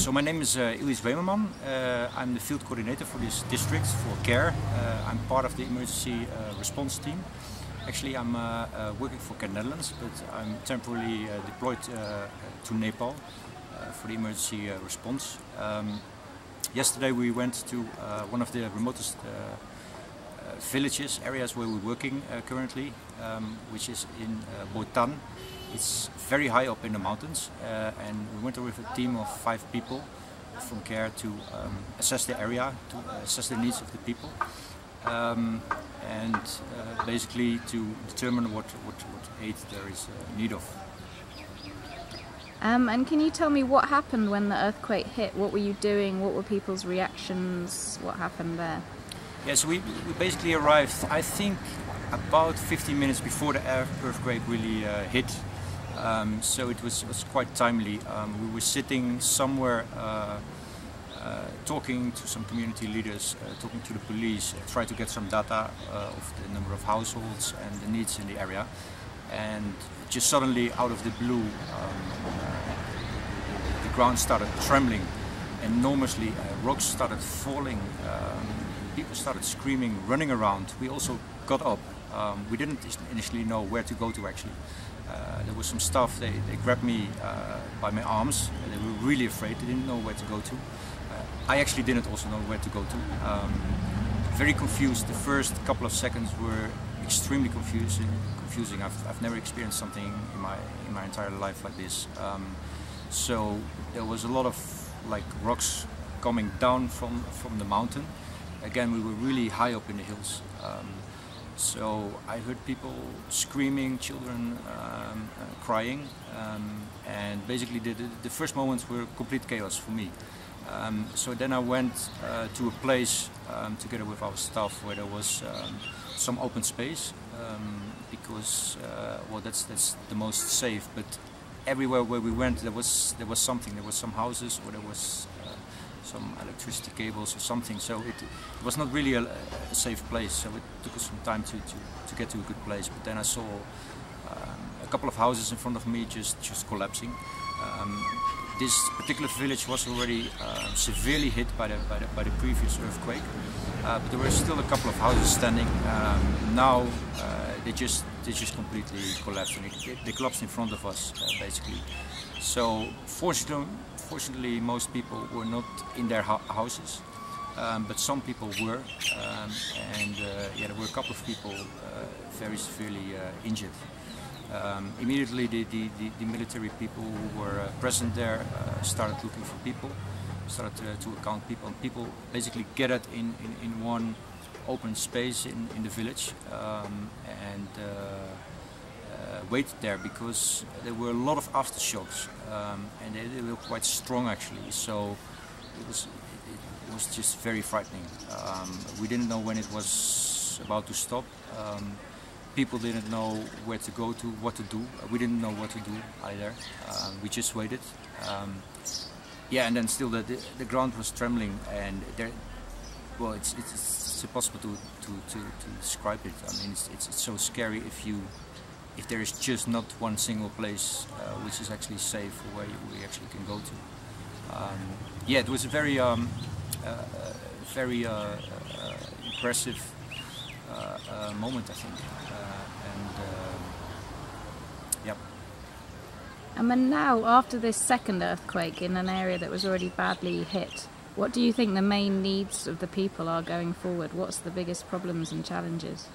So my name is Iljitsj Wemerman. I'm the field coordinator for this district for CARE. I'm part of the emergency response team. Actually, I'm working for CARE Netherlands, but I'm temporarily deployed to Nepal for the emergency response. Yesterday we went to one of the remotest villages, areas where we're working currently, which is in Bhutan. It's very high up in the mountains, and we went there with a team of 5 people from CARE to assess the area, to assess the needs of the people, and basically to determine what aid there is need of. And can you tell me what happened when the earthquake hit? What were you doing? What were people's reactions? What happened there? Yes, we basically arrived, I think, about 15 minutes before the earthquake really hit. So it was quite timely. We were sitting somewhere talking to some community leaders, talking to the police, try to get some data of the number of households and the needs in the area. And just suddenly, out of the blue, the ground started trembling enormously. Rocks started falling. People started screaming, running around. We also got up. We didn't initially know where to go to actually. There was some staff, they grabbed me by my arms. They were really afraid, they didn't know where to go to. I actually didn't also know where to go to. Very confused. The first couple of seconds were extremely confusing. I've never experienced something in my entire life like this. So there was a lot of rocks coming down from the mountain. Again, we were really high up in the hills. So I heard people screaming, children crying, and basically the first moments were complete chaos for me. So then I went to a place together with our staff where there was some open space, because well, that's the most safe. But everywhere where we went, there was something. There was some houses, or there was some electricity cables or something, so it was not really a safe place, so it took us some time to get to a good place. But then I saw a couple of houses in front of me just collapsing. This particular village was already severely hit by the previous earthquake, but there were still a couple of houses standing. Now they just completely collapsed, and they collapsed in front of us basically. So fortunately, most people were not in their houses, but some people were, and yeah, there were a couple of people very severely injured. Immediately, the military people who were present there started looking for people, started to account people, and people basically gathered in one open space in the village, and waited there because there were a lot of aftershocks, and they were quite strong actually. So it was just very frightening. We didn't know when it was about to stop. People didn't know where to go to, what to do. We didn't know what to do either. We just waited. Yeah, and then still the ground was trembling, and there, well, it's impossible to describe it. I mean, it's so scary if there is just not one single place which is actually safe, where we actually can go to. Yeah, it was a very impressive moment, I think, yeah. And then now, after this second earthquake in an area that was already badly hit, what do you think the main needs of the people are going forward? What's the biggest problems and challenges?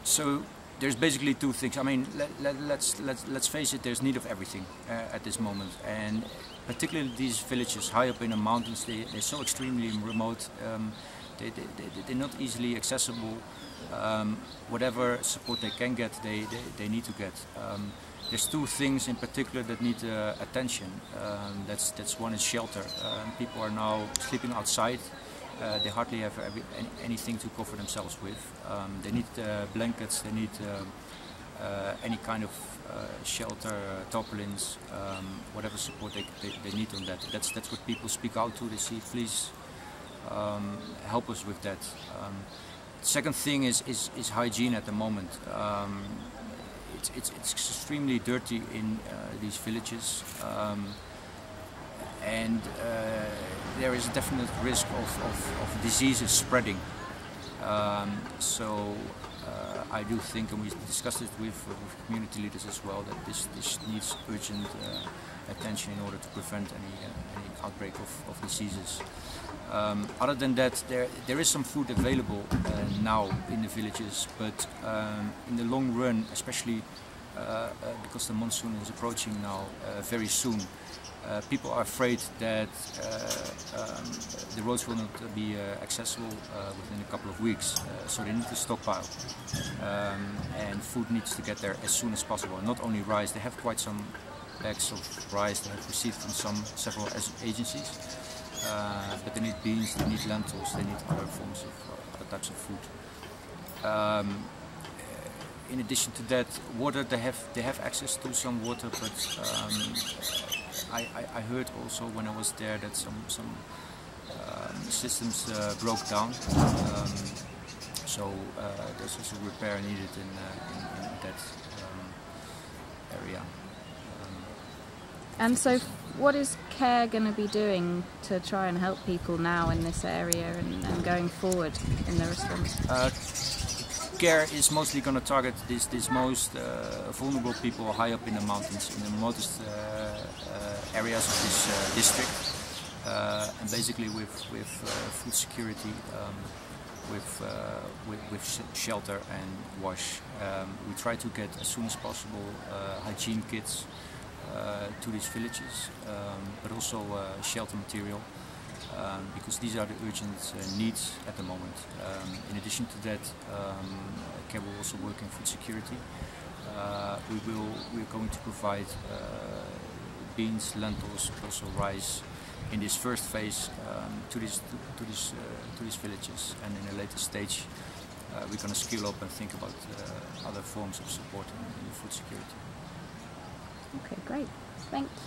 So there's basically 2 things. I mean, let's face it. There's need of everything at this moment, and particularly these villages high up in the mountains. They're so extremely remote. They're not easily accessible. Whatever support they can get, they need to get. There's 2 things in particular that need attention. That's one is shelter. People are now sleeping outside. They hardly have anything to cover themselves with. They need blankets. They need any kind of shelter, tarpaulins, whatever support they need on that. That's what people speak out to. They say, please help us with that. Second thing is hygiene at the moment. It's extremely dirty in these villages, and there is a definite risk of diseases spreading. So I do think, and we discussed it with community leaders as well, that this needs urgent attention in order to prevent any outbreak of diseases. Other than that, there is some food available now in the villages, but in the long run, especially because the monsoon is approaching now very soon, people are afraid that the roads will not be accessible within a couple of weeks, so they need to stockpile. And food needs to get there as soon as possible. Not only rice, they have quite some bags of rice they have received from several agencies, but they need beans, they need lentils, they need other forms of other types of food. In addition to that, water, they have access to some water, but I heard also when I was there that some systems broke down, so there's also repair needed in that area. And so what is CARE going to be doing to try and help people now in this area and going forward in the response? CARE is mostly going to target these most vulnerable people high up in the mountains, in the remotest areas of this district, and basically with food security, with shelter and wash. We try to get as soon as possible hygiene kits to these villages, but also shelter material, because these are the urgent needs at the moment. In addition to that, CARE will also work in food security. We're going to provide beans, lentils, but also rice in this first phase to these villages, and in a later stage we're going to scale up and think about other forms of support in food security. Okay, great. Thank you.